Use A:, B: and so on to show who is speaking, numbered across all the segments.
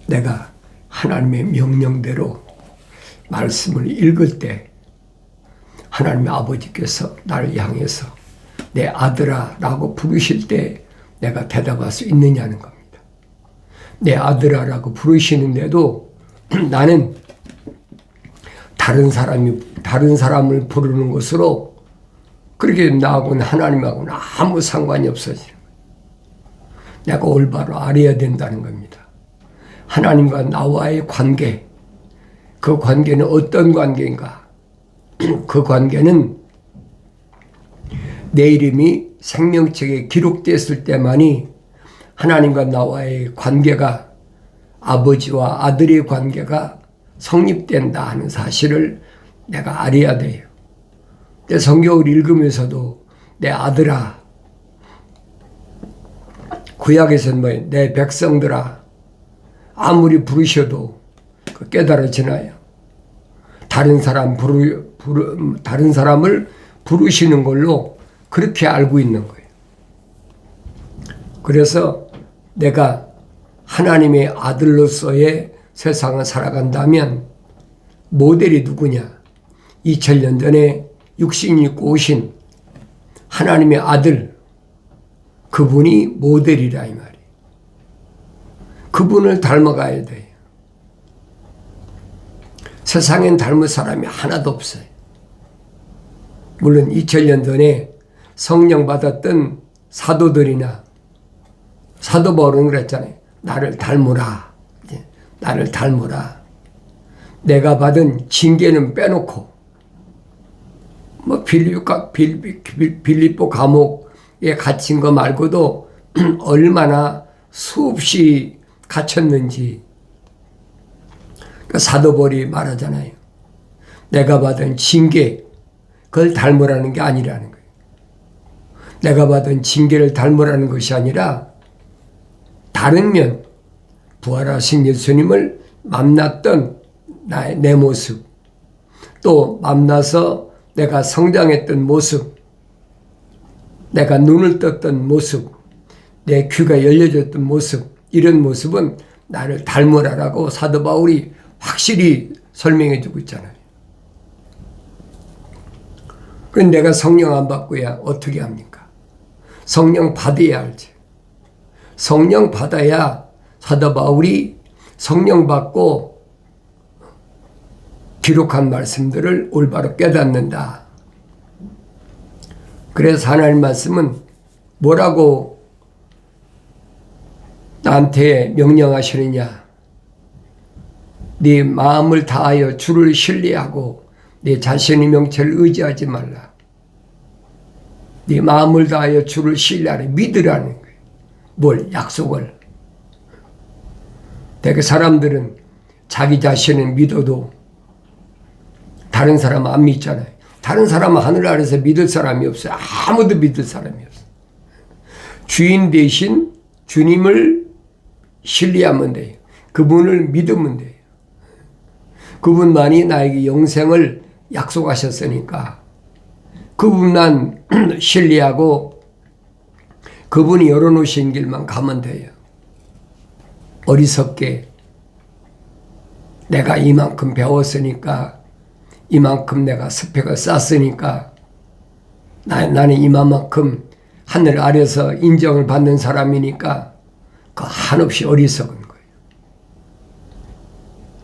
A: 내가 하나님의 명령대로 말씀을 읽을 때 하나님의 아버지께서 나를 향해서 내 아들아 라고 부르실 때 내가 대답할 수 있느냐는 겁니다. 내 아들아 라고 부르시는데도 나는 다른 사람을 부르는 것으로 그렇게 나하고는 하나님하고는 아무 상관이 없어지는 거예요. 내가 올바로 알아야 된다는 겁니다. 하나님과 나와의 관계, 그 관계는 어떤 관계인가? 그 관계는 내 이름이 생명책에 기록됐을 때만이 하나님과 나와의 관계가, 아버지와 아들의 관계가 성립된다 하는 사실을 내가 알아야 돼요. 내 성경을 읽으면서도 내 아들아, 구약에서는 뭐예요? 내 백성들아, 아무리 부르셔도 깨달아지나요? 다른 사람을 부르시는 걸로 그렇게 알고 있는 거예요. 그래서 내가 하나님의 아들로서의 세상을 살아간다면 모델이 누구냐? 2000년 전에 육신 입고 오신 하나님의 아들, 그분이 모델이라 이 말이에요. 그분을 닮아가야 돼요. 세상엔 닮을 사람이 하나도 없어요. 물론 2000년 전에 성령 받았던 사도들이나 사도 바울은 그랬잖아요. 나를 닮으라. 나를 닮으라. 내가 받은 징계는 빼놓고 뭐 빌립보 감옥에 갇힌 거 말고도 얼마나 수없이 갇혔는지 사도 바울이 말하잖아요. 내가 받은 징계, 그걸 닮으라는 게 아니라는 거예요. 내가 받은 징계를 닮으라는 것이 아니라 다른 면, 부활하신 예수님을 만났던 내 모습, 또 만나서 내가 성장했던 모습, 내가 눈을 떴던 모습, 내 귀가 열려졌던 모습, 이런 모습은 나를 닮으라라고 사도 바울이 확실히 설명해 주고 있잖아요. 그런데 내가 성령 안 받고야 어떻게 합니까? 성령 받아야 알지. 성령 받아야 사도 바울이 성령 받고 기록한 말씀들을 올바로 깨닫는다. 그래서 하나님 말씀은 뭐라고 나한테 명령하시느냐? 네 마음을 다하여 주를 신뢰하고 네 자신의 명체를 의지하지 말라. 네 마음을 다하여 주를 신뢰하라. 믿으라는 거예요. 뭘? 약속을. 되게 사람들은 자기 자신을 믿어도 다른 사람은 안 믿잖아요. 다른 사람은 하늘 아래서 믿을 사람이 없어요. 아무도 믿을 사람이 없어요. 주인 대신 주님을 신뢰하면 돼요. 그분을 믿으면 돼요. 그분만이 나에게 영생을 약속하셨으니까 그분만 신뢰하고 그분이 열어놓으신 길만 가면 돼요. 어리석게 내가 이만큼 배웠으니까, 이만큼 내가 스펙을 쌓았으니까, 나는 이만큼 하늘 아래서 인정을 받는 사람이니까 그 한없이 어리석은 거예요.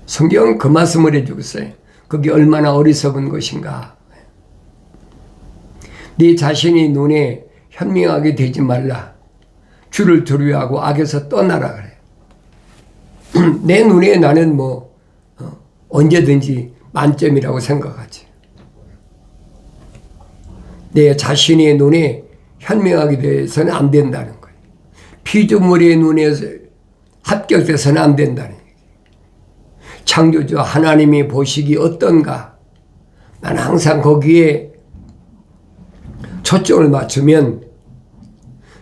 A: 성경은 그 말씀을 해주고 있어요. 그게 얼마나 어리석은 것인가. 네 자신이 눈에 현명하게 되지 말라. 주를 두려워하고 악에서 떠나라 그래. 내 눈에 나는 언제든지 만점이라고 생각하지. 내 자신의 눈에 현명하게 돼서는 안 된다는 거예요. 피조물의 눈에 합격돼서는 안 된다는 거예요. 창조주 하나님이 보시기 어떤가? 나는 항상 거기에 초점을 맞추면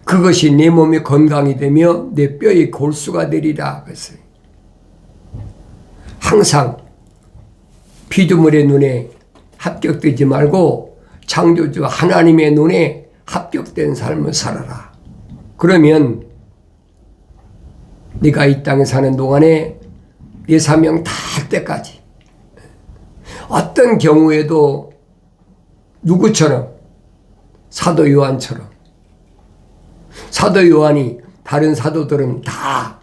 A: 그것이 내 몸의 건강이 되며 내 뼈의 골수가 되리라 그랬어요. 항상 피조물의 눈에 합격되지 말고 창조주 하나님의 눈에 합격된 삶을 살아라. 그러면 네가 이 땅에 사는 동안에 네 사명 다 할 때까지. 어떤 경우에도 누구처럼? 사도 요한처럼. 사도 요한이 다른 사도들은 다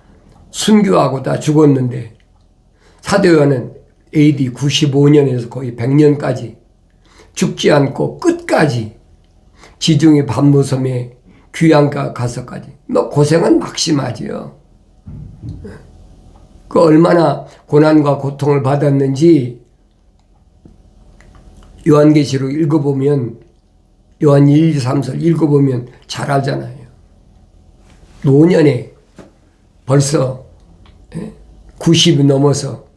A: 순교하고 다 죽었는데 사도 요한은 AD 95년에서 거의 100년까지 죽지 않고 끝까지 지중해 밤무섬에 귀양가 가서까지 뭐 고생은 막심하지요. 그 얼마나 고난과 고통을 받았는지 요한계시록 읽어보면 요한 1, 2, 3설 읽어보면 잘 알잖아요. 노년에 벌써 90이 넘어서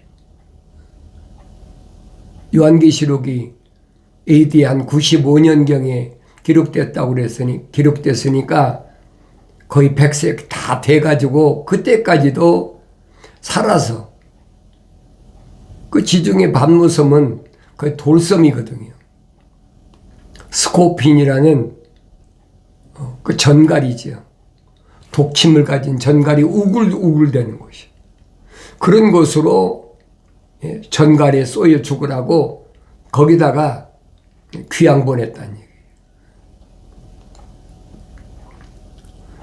A: 요한계시록이 AD 한 95년경에 기록됐으니까 거의 100세 다 돼가지고 그때까지도 살아서 그 지중해 밤무섬은 거의 돌섬이거든요. 스코핀이라는 그 전갈이죠. 독침을 가진 전갈이 우글우글대는 곳이. 그런 곳으로 전갈에 쏘여 죽으라고 거기다가 귀양 보냈다는 얘기예요.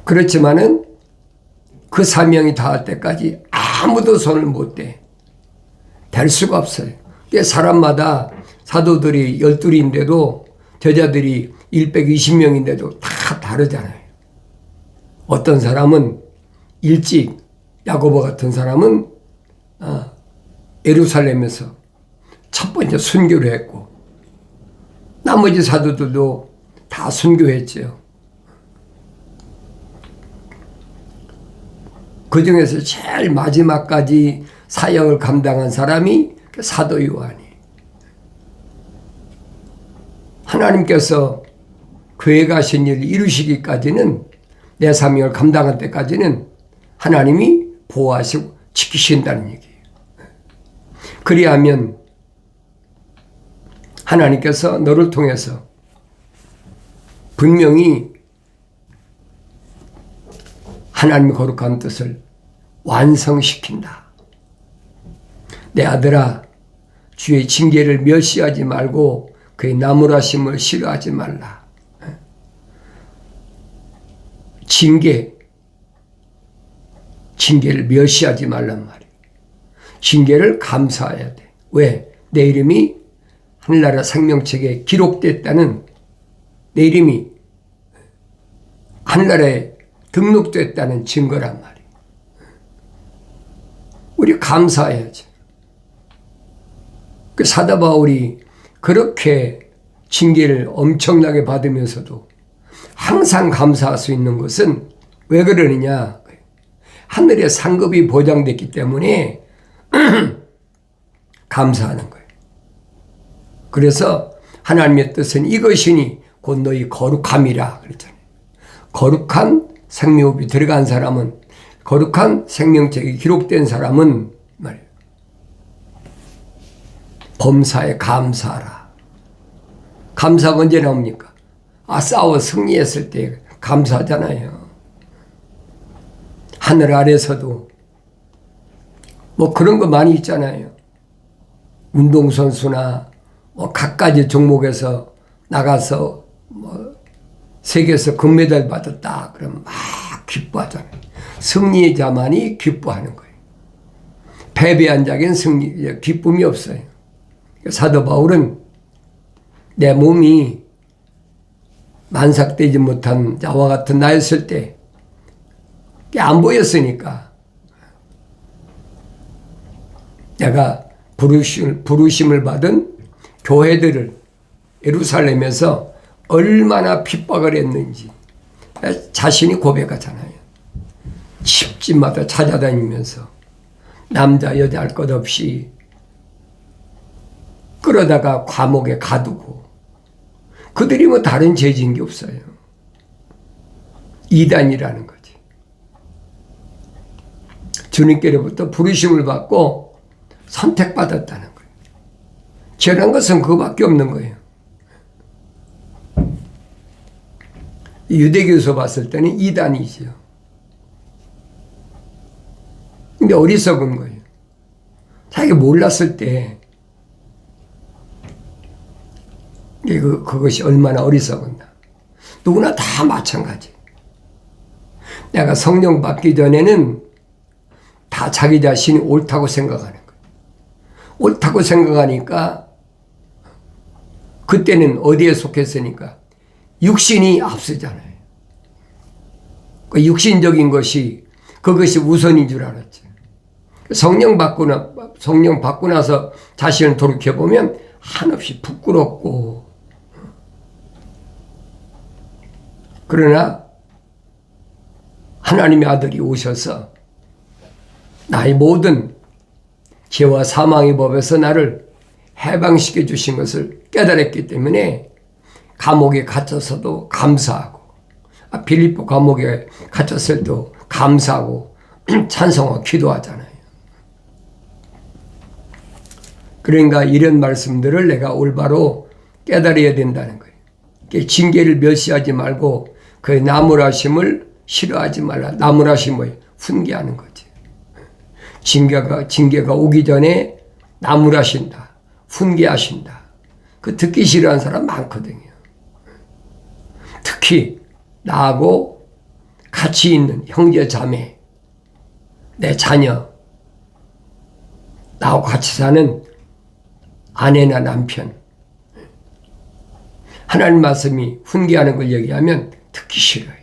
A: 그렇지만은 그 사명이 닿을 때까지 아무도 손을 못 대. 될 수가 없어요. 사람마다 사도들이 12인데도 제자들이 120명인데도 다 다르잖아요. 어떤 사람은 일찍 야고보 같은 사람은 예루살렘에서 첫 번째 순교를 했고 나머지 사도들도 다 순교했죠. 그 중에서 제일 마지막까지 사역을 감당한 사람이 사도 요한이. 하나님께서 교회 가신 일을 이루시기까지는 내 사명을 감당할 때까지는 하나님이 보호하시고 지키신다는 얘기예요. 그리하면 하나님께서 너를 통해서 분명히 하나님의 거룩한 뜻을 완성시킨다. 내 아들아, 주의 징계를 멸시하지 말고 그의 나무라심을 싫어하지 말라. 징계를 멸시하지 말란 말이에요. 징계를 감사해야 돼. 왜? 내 이름이 하늘나라 생명책에 기록됐다는, 내 이름이 하늘나라에 등록됐다는 증거란 말이에요. 우리 감사해야죠. 그 사도 바울이 그렇게 징계를 엄청나게 받으면서도 항상 감사할 수 있는 것은 왜 그러느냐? 하늘의 상급이 보장됐기 때문에 감사하는 거예요. 그래서 하나님의 뜻은 이것이니 곧 너희 거룩함이라 그랬잖아요. 거룩한 생명이 들어간 사람은, 거룩한 생명책에 기록된 사람은 말이에요. 범사에 감사하라. 감사가 언제 나옵니까? 싸워 승리했을 때 감사하잖아요. 하늘 아래서도 뭐 그런 거 많이 있잖아요. 운동선수나 뭐 각가지 종목에서 나가서 뭐 세계에서 금메달 받았다 그러면 막 기뻐하잖아요. 승리자만이 기뻐하는 거예요. 패배한 자에겐 기쁨이 없어요. 사도 바울은 내 몸이 만삭되지 못한 자와 같은 나였을 때 안 보였으니까 내가 부르심을 받은 교회들을 예루살렘에서 얼마나 핍박을 했는지 자신이 고백하잖아요. 집집마다 찾아다니면서 남자 여자 할 것 없이 끌어다가 감옥에 가두고, 그들이 뭐 다른 죄 지은 게 없어요. 이단이라는 거지. 주님께로부터 부르심을 받고 선택받았다는 거예요. 죄란 것은 그거밖에 없는 거예요. 유대교에서 봤을 때는 이단이죠. 근데 어리석은 거예요. 만약에 몰랐을 때 그것이 얼마나 어리석었나. 누구나 다 마찬가지. 내가 성령 받기 전에는 다 자기 자신이 옳다고 생각하는 거예요. 옳다고 생각하니까 그때는 어디에 속했으니까 육신이 앞서잖아요. 그 육신적인 것이 그것이 우선인 줄 알았죠. 성령 받고 나서 자신을 돌이켜보면 한없이 부끄럽고, 그러나 하나님의 아들이 오셔서 나의 모든 죄와 사망의 법에서 나를 해방시켜 주신 것을 깨달았기 때문에 감옥에 갇혀서도 감사하고, 빌립보 감옥에 갇혔을 때도 감사하고 찬송하고 기도하잖아요. 그러니까 이런 말씀들을 내가 올바로 깨달아야 된다는 거예요. 징계를 멸시하지 말고 그의 나무라심을 싫어하지 말라. 나무라심을 훈계하는 거지. 징계가 오기 전에 나무라신다, 훈계하신다. 그 듣기 싫어하는 사람 많거든요. 특히 나하고 같이 있는 형제 자매, 내 자녀, 나하고 같이 사는 아내나 남편, 하나님 말씀이 훈계하는 걸 얘기하면 듣기 싫어요.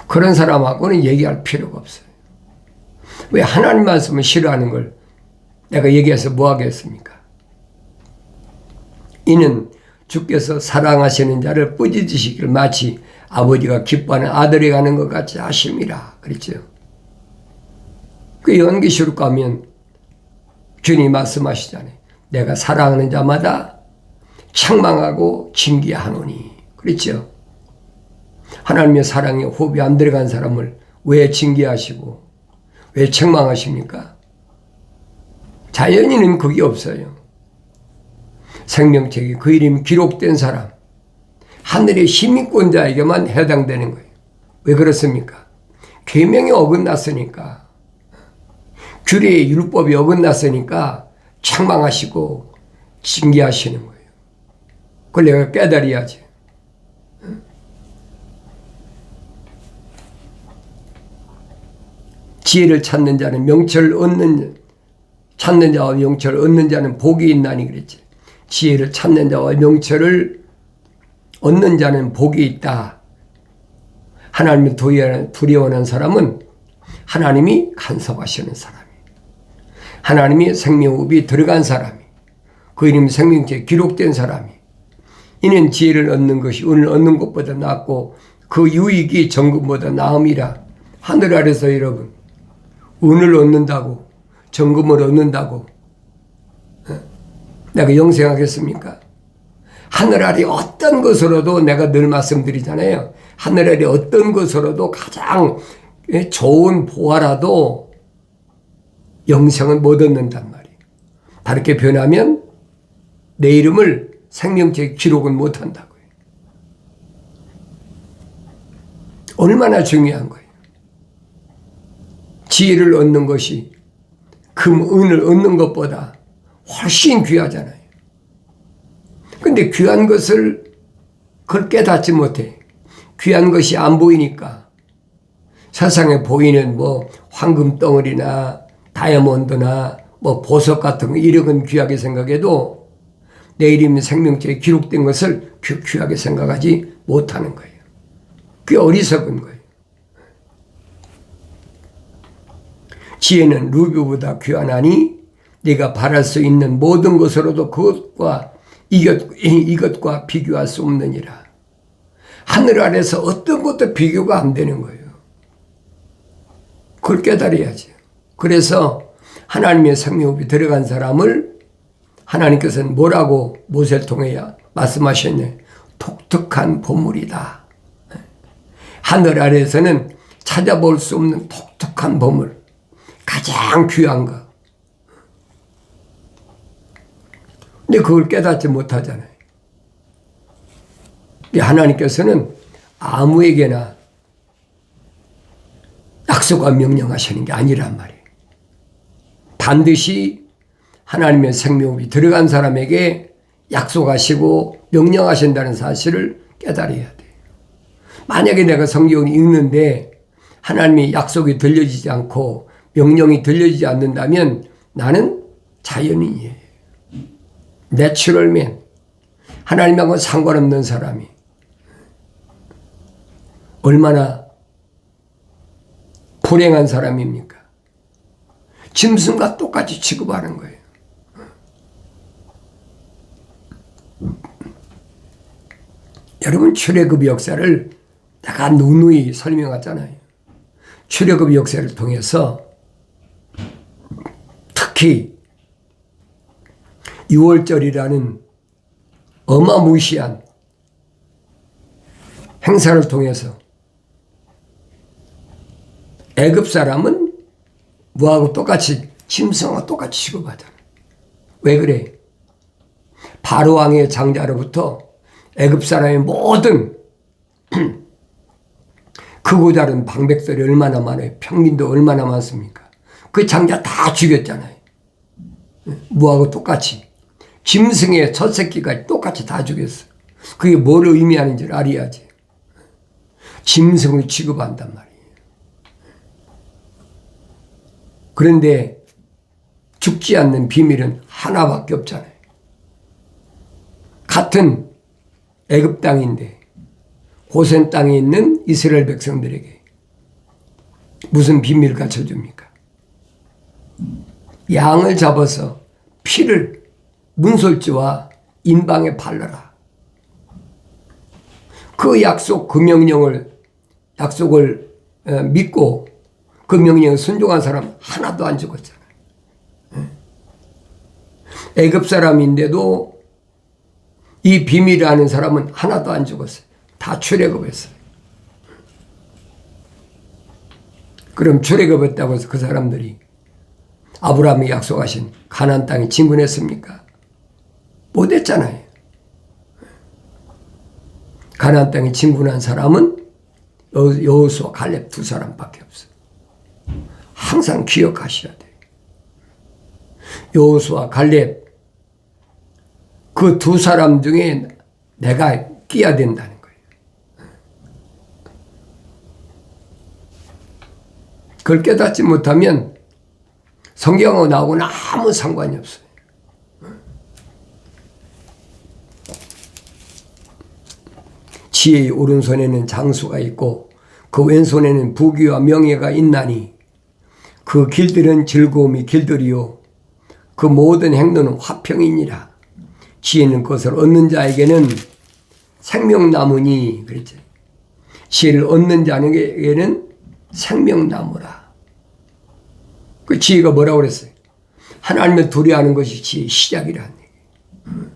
A: 그런 사람하고는 얘기할 필요가 없어요. 왜 하나님 말씀을 싫어하는 걸 내가 얘기해서 뭐 하겠습니까? 이는 주께서 사랑하시는 자를 뿌짖으시기를 마치 아버지가 기뻐하는 아들이 가는 것 같이 하심이라 그랬죠. 그 연기시로 가면 주님 말씀하시잖아요. 내가 사랑하는 자마다 책망하고 징계하노니. 그랬죠. 하나님의 사랑에 호흡이 안 들어간 사람을 왜 징계하시고 왜 책망하십니까? 자연인은 그게 없어요. 생명책에 그 이름이 기록된 사람, 하늘의 시민권자에게만 해당되는 거예요. 왜 그렇습니까? 계명이 어긋났으니까, 규례의 율법이 어긋났으니까 책망하시고 징계하시는 거예요. 그걸 내가 깨달아야지. 지혜를 찾는 자는 찾는 자와 명철을 얻는 자는 복이 있나니 그랬지. 지혜를 찾는 자와 명철을 얻는 자는 복이 있다. 하나님을 두려워하는 사람은 하나님이 간섭하시는 사람이, 하나님이 생명호흡이 들어간 사람이, 그 이름이 생명체에 기록된 사람이, 이는 지혜를 얻는 것이 은을 얻는 것보다 낫고 그 유익이 정금보다 나음이라. 하늘 아래서 여러분, 은을 얻는다고, 정금을 얻는다고 내가 영생하겠습니까? 하늘 아래 어떤 것으로도, 내가 늘 말씀드리잖아요. 하늘 아래 어떤 것으로도 가장 좋은 보화라도 영생은 못 얻는단 말이에요. 다르게 변하면 내 이름을 생명책 기록은 못 한다고요. 얼마나 중요한 거예요. 지혜를 얻는 것이 은을 얻는 것보다 훨씬 귀하잖아요. 근데 귀한 것을 그걸 깨닫지 못해. 귀한 것이 안 보이니까 세상에 보이는 황금 덩어리나 다이아몬드나 보석 같은 거, 이런 건 귀하게 생각해도 내 이름이 생명체에 기록된 것을 귀하게 생각하지 못하는 거예요. 그게 어리석은 거예요. 지혜는 루비보다 귀하나니 네가 바랄 수 있는 모든 것으로도 이것과 비교할 수 없느니라. 하늘 아래서 어떤 것도 비교가 안 되는 거예요. 그걸 깨달아야지. 그래서 하나님의 생명호흡이 들어간 사람을 하나님께서는 뭐라고 모세를 통해 말씀하셨냐? 독특한 보물이다. 하늘 아래에서는 찾아볼 수 없는 독특한 보물, 가장 귀한 거. 근데 그걸 깨닫지 못하잖아요. 하나님께서는 아무에게나 약속과 명령하시는 게 아니란 말이에요. 반드시 하나님의 생명이 들어간 사람에게 약속하시고 명령하신다는 사실을 깨달아야 돼요. 만약에 내가 성경을 읽는데 하나님의 약속이 들려지지 않고 명령이 들려지지 않는다면 나는 자연인이에요. 내추럴맨. 하나님하고 상관없는 사람이 얼마나 불행한 사람입니까? 짐승과 똑같이 취급하는 거예요. 여러분, 출애굽 역사를 내가 누누이 설명하잖아요. 출애굽 역사를 통해서 특히 6월절이라는 어마무시한 행사를 통해서 애굽 사람은 뭐하고 똑같이 짐승과 똑같이 취급하잖아요. 왜 그래? 바로 왕의 장자로부터 애굽 사람의 모든 크고 작은 방백들이 얼마나 많아요. 평민도 얼마나 많습니까? 그 장자 다 죽였잖아요. 뭐하고 똑같이. 짐승의 첫 새끼까지 똑같이 다 죽였어. 그게 뭘 의미하는지를 알아야지. 짐승을 취급한단 말이에요. 그런데 죽지 않는 비밀은 하나밖에 없잖아요. 같은 애굽 땅인데 고센 땅에 있는 이스라엘 백성들에게 무슨 비밀을 갖춰줍니까? 양을 잡아서 피를 문설주와 인방에 바르라. 그 약속, 그 약속을 믿고 그 명령에 순종한 사람 하나도 안 죽었잖아요. 애굽 사람인데도 이 비밀을 아는 사람은 하나도 안 죽었어요. 다 출애굽했어요. 그럼 출애굽했다고 해서 그 사람들이 아브라함이 약속하신 가나안 땅에 진군했습니까? 못했잖아요. 가나안 땅에 진군한 사람은 여호수아 갈렙 두 사람밖에 없어요. 항상 기억하셔야 돼요. 여호수아 갈렙 그 두 사람 중에 내가 끼야 된다는 거예요. 그걸 깨닫지 못하면 성경하고 나하고는 아무 상관이 없어요. 지혜의 오른손에는 장수가 있고 그 왼손에는 부귀와 명예가 있나니 그 길들은 즐거움이 길들이요 그 모든 행로는 화평이니라. 지혜는 그것을 얻는 자에게는 생명나무니 그랬죠. 지혜를 얻는 자에게는 생명나무라. 그 지혜가 뭐라고 그랬어요? 하나님을 두려워하는 것이 지혜의 시작이라는 얘기예요.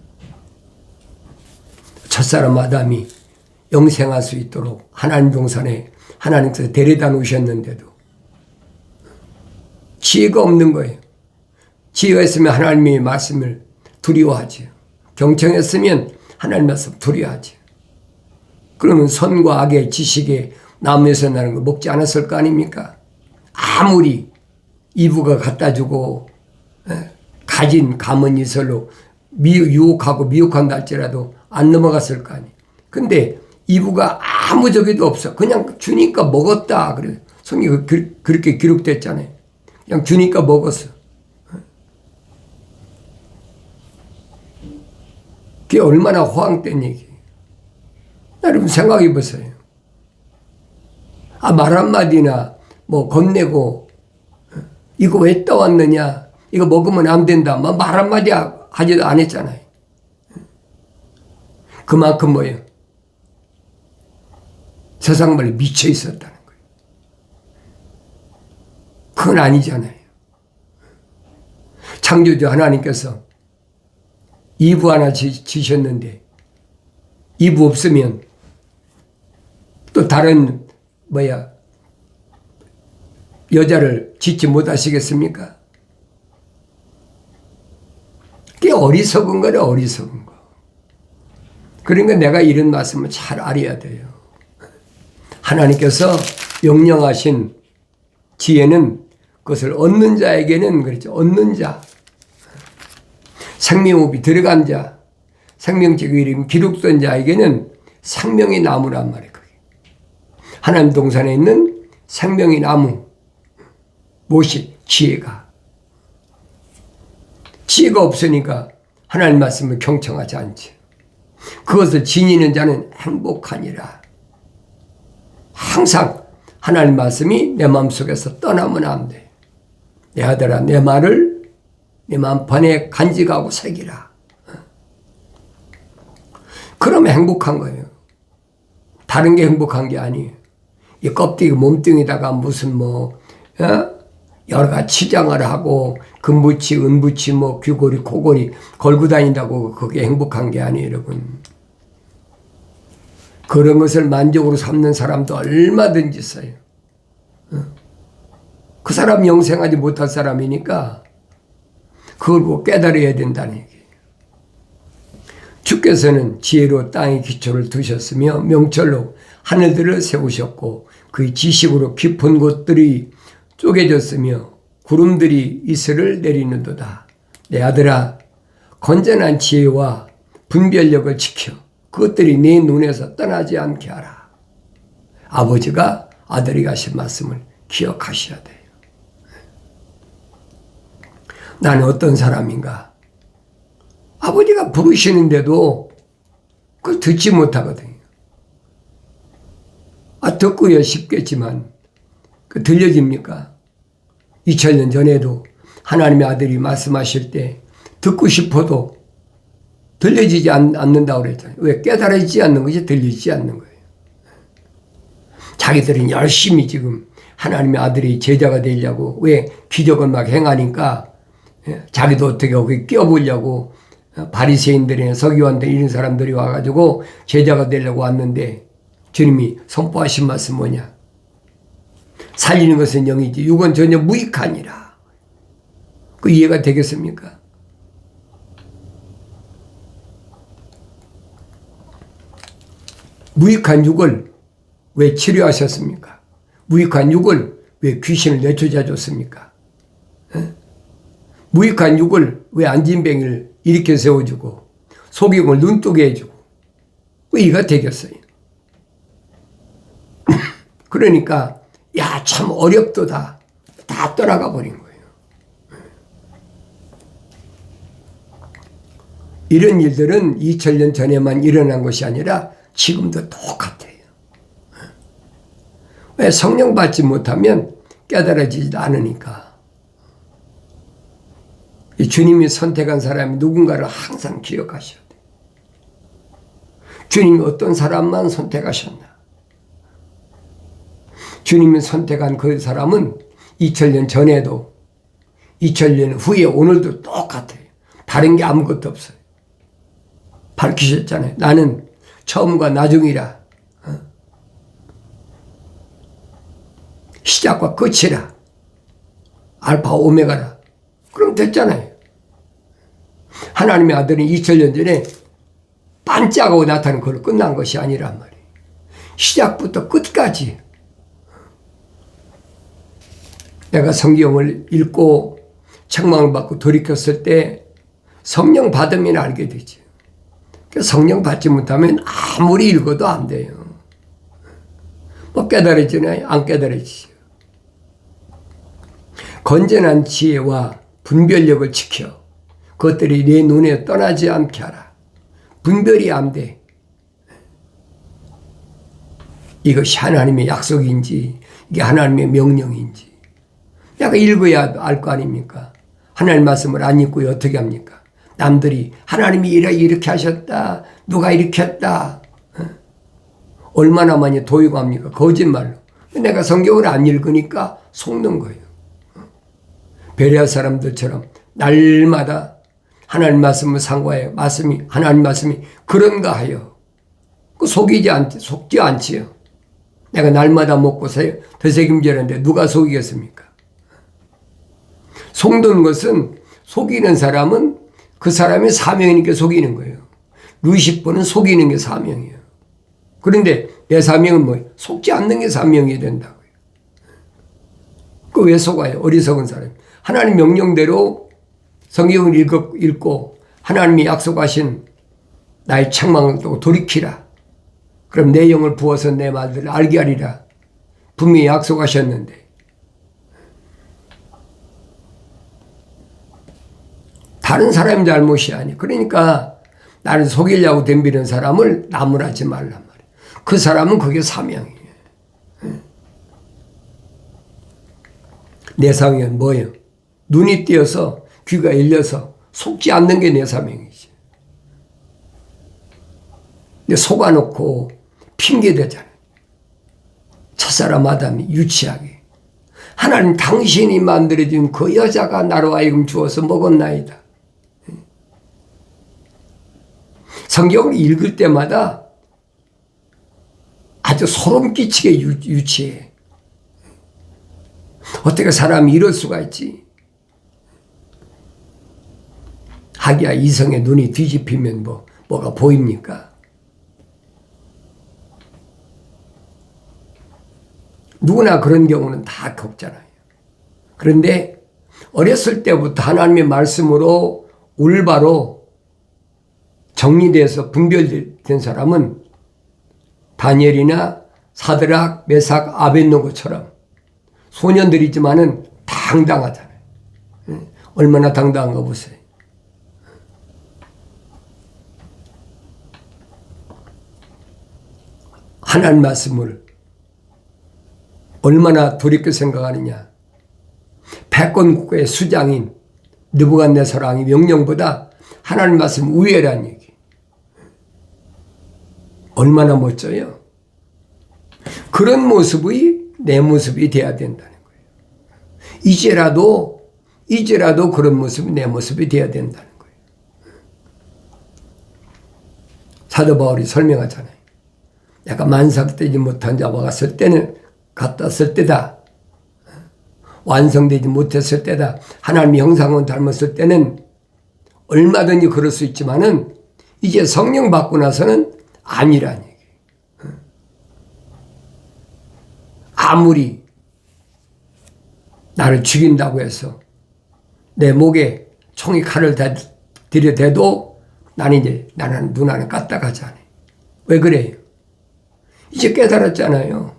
A: 첫사람 아담이 영생할 수 있도록 하나님 동산에 하나님께서 데려다 놓으셨는데도 지혜가 없는 거예요. 지혜가 있으면 하나님의 말씀을 두려워하죠. 경청했으면 하나님 말씀 두려워하죠. 그러면 선과 악의 지식의 나무에서 나는 거 먹지 않았을 거 아닙니까? 아무리 이브가 갖다 주고 가진 가문 이설로 유혹하고 미혹한다 할지라도 안 넘어갔을 거 아니에요. 근데 이브가 아무 적에도 없어. 그냥 주니까 먹었다. 그래. 성경이 그렇게 기록됐잖아요. 그냥 주니까 먹었어. 그게 얼마나 호황된 얘기예요. 여러분 생각해 보세요. 말 한마디나 건네고 이거 왜 떠왔느냐, 이거 먹으면 안 된다, 말 한마디 하지도 안 했잖아요. 그만큼 뭐예요? 세상 말에 미쳐 있었다는 거예요. 그건 아니잖아요. 창조주 하나님께서 이브 하나 지셨는데 이브 없으면 또 다른 여자를 짓지 못하시겠습니까? 그게 어리석은 거래, 어리석은 거. 그러니까 내가 이런 말씀을 잘 알아야 돼요. 하나님께서 명령하신 지혜는 그것을 얻는 자에게는 그렇죠. 얻는 자. 생명호흡이 들어간 자. 생명책 이름 기록된 자에게는 생명의 나무란 말이에요. 하나님 동산에 있는 생명의 나무. 무엇이? 지혜가. 지혜가 없으니까 하나님 말씀을 경청하지 않지. 그것을 지니는 자는 행복하니라. 항상 하나님 말씀이 내 마음속에서 떠나면 안 돼. 내 아들아, 내 말을 내 마음판에 간직하고 새기라. 그러면 행복한 거예요. 다른 게 행복한 게 아니에요. 이 껍데기 몸뚱이다가 무슨 여러 가지 치장을 하고 금붙이, 은붙이, 귀걸이, 코걸이 걸고 다닌다고 그게 행복한 게 아니에요, 여러분. 그런 것을 만족으로 삼는 사람도 얼마든지 있어요. 그 사람 영생하지 못할 사람이니까 그걸 꼭 깨달아야 된다는 얘기예요. 주께서는 지혜로 땅의 기초를 두셨으며 명철로 하늘들을 세우셨고 그의 지식으로 깊은 곳들이 쪼개졌으며 구름들이 이슬을 내리는도다. 내 아들아, 건전한 지혜와 분별력을 지켜 그것들이 내 눈에서 떠나지 않게 하라. 아버지가 아들에게 하신 말씀을 기억하셔야 돼요. 나는 어떤 사람인가? 아버지가 부르시는데도 그걸 듣지 못하거든요. 듣고야 싶겠지만 들려집니까? 2000년 전에도 하나님의 아들이 말씀하실 때 듣고 싶어도 들려지지 않는다고 그랬잖아요. 왜? 깨달아지지 않는 것이 들리지 않는 거예요. 자기들은 열심히 지금 하나님의 아들이 제자가 되려고 왜 기적을 막 행하니까 자기도 어떻게 거기 끼어보려고 바리새인들이나 서기관들 이런 사람들이 와가지고 제자가 되려고 왔는데 주님이 선포하신 말씀 뭐냐? 살리는 것은 영이지 육은 전혀 무익하니라. 그 이해가 되겠습니까? 무익한 육을 왜 치료하셨습니까? 무익한 육을 왜 귀신을 내쫓아 줬습니까? 무익한 육을 왜 안진뱅이를 일으켜 세워주고 소경을 눈뜨게 해주고 왜 이가 되겠어요? 그러니까 야, 참 어렵도다. 다 떠나가 버린 거예요. 이런 일들은 2000년 전에만 일어난 것이 아니라 지금도 똑같아요. 왜? 성령 받지 못하면 깨달아지지 않으니까. 주님이 선택한 사람이 누군가를 항상 기억하셔야 돼요. 주님이 어떤 사람만 선택하셨나? 주님이 선택한 그 사람은 2000년 전에도 2000년 후에 오늘도 똑같아요. 다른 게 아무것도 없어요. 밝히셨잖아요. 나는 처음과 나중이라. 시작과 끝이라. 알파 오메가라. 그럼 됐잖아요. 하나님의 아들은 2000년 전에 반짝하고 나타난 걸로 끝난 것이 아니란 말이에요. 시작부터 끝까지. 내가 성경을 읽고 책망을 받고 돌이켰을 때 성령 받으면 알게 되지. 성령 받지 못하면 아무리 읽어도 안 돼요. 깨달아지나요? 안 깨달아지죠. 건전한 지혜와 분별력을 지켜 그것들이 내 눈에 떠나지 않게 하라. 분별이 안 돼. 이것이 하나님의 약속인지 이게 하나님의 명령인지 내가 읽어야 알 거 아닙니까? 하나님 말씀을 안 읽고 어떻게 합니까? 남들이 하나님이 이렇게 하셨다. 누가 이렇게 했다. 얼마나 많이 도용합니까? 거짓말로. 내가 성경을 안 읽으니까 속는 거예요. 베레아 사람들처럼 날마다 하나님 말씀을 상고해요. 하나님 말씀이 그런가 하여. 속지 않지요. 내가 날마다 먹고 되새김질하는데 누가 속이겠습니까? 속는 것은 속이는 사람은 그 사람의 사명이니까 속이는 거예요. 루시퍼는 속이는 게 사명이에요. 그런데 내 사명은 뭐예요? 속지 않는 게 사명이 된다고요. 그 왜 속아요? 어리석은 사람. 하나님 명령대로 성경을 읽고 하나님이 약속하신 나의 책망을 또 돌이키라. 그럼 내 영을 부어서 내 말들을 알게 하리라. 분명히 약속하셨는데 다른 사람의 잘못이 아니야. 그러니까 나를 속이려고 덤비는 사람을 나무라지 말란 말이야. 그 사람은 그게 사명이에요. 내 사명은 뭐예요? 눈이 띄어서 귀가 열려서 속지 않는 게 내 사명이지. 근데 속아놓고 핑계대잖아요. 첫사람 아담이 유치하게. 하나님 당신이 만들어준 그 여자가 나로 하여금 주어서 먹었나이다. 성경을 읽을 때마다 아주 소름 끼치게 유치해. 어떻게 사람이 이럴 수가 있지? 하기야 이성의 눈이 뒤집히면 뭐가 보입니까? 누구나 그런 경우는 다 겪잖아요. 그런데 어렸을 때부터 하나님의 말씀으로 올바로 정리돼서 분별된 사람은 다니엘이나 사드락, 메삭, 아벳노고처럼 소년들이지만은 당당하잖아요. 얼마나 당당한가 보세요. 하나님 말씀을 얼마나 돌이켜 생각하느냐. 패권국가의 수장인 느부갓네살 왕의 명령보다 하나님 말씀 우회라는 얘기. 얼마나 멋져요. 그런 모습이 내 모습이 돼야 된다는 거예요. 이제라도 그런 모습이 내 모습이 돼야 된다는 거예요. 사도 바울이 설명하잖아요. 약간 만삭되지 못한 자와 같았을 때다. 완성되지 못했을 때다. 하나님의 형상을 닮았을 때는 얼마든지 그럴 수 있지만은 이제 성령 받고 나서는 아니라는 얘기예요. 아무리 나를 죽인다고 해서 내 목에 총이 칼을 들여대도 나는 눈 안에 까딱하지 않아요. 왜 그래요? 이제 깨달았잖아요.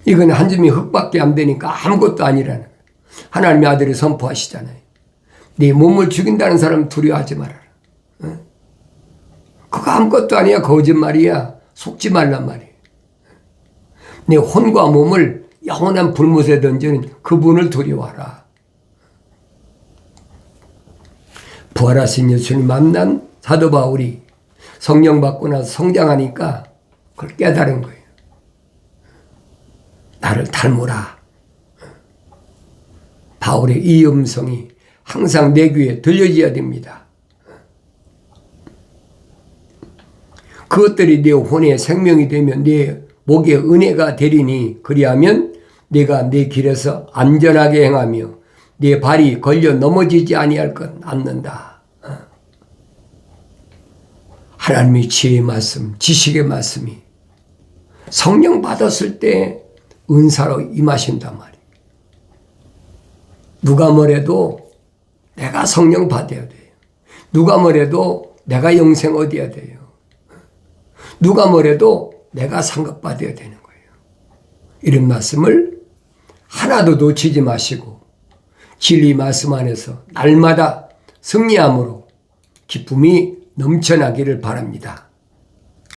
A: 이건 한 줌이 흙밖에 안 되니까 아무것도 아니라는 거예요. 하나님의 아들이 선포하시잖아요. 네 몸을 죽인다는 사람 두려워하지 말아라. 그거 아무것도 아니야. 거짓말이야. 속지 말란 말이에요. 네 혼과 몸을 영원한 불못에 던지는 그분을 두려워하라. 부활하신 예수님 만난 사도 바울이 성령 받고 나서 성장하니까 그걸 깨달은 거예요. 나를 닮으라. 바울의 이 음성이 항상 내 귀에 들려져야 됩니다. 그것들이 내 혼의 생명이 되면 내 목에 은혜가 되리니 그리하면 내가 내 길에서 안전하게 행하며 내 발이 걸려 넘어지지 아니할 것 않는다. 하나님의 지혜의 말씀, 지식의 말씀이 성령 받았을 때 은사로 임하신단 말이에요. 누가 뭐래도 내가 성령 받아야 돼요. 누가 뭐래도 내가 영생 얻어야 돼요. 누가 뭐래도 내가 상급받아야 되는 거예요. 이런 말씀을 하나도 놓치지 마시고 진리 말씀 안에서 날마다 승리함으로 기쁨이 넘쳐나기를 바랍니다.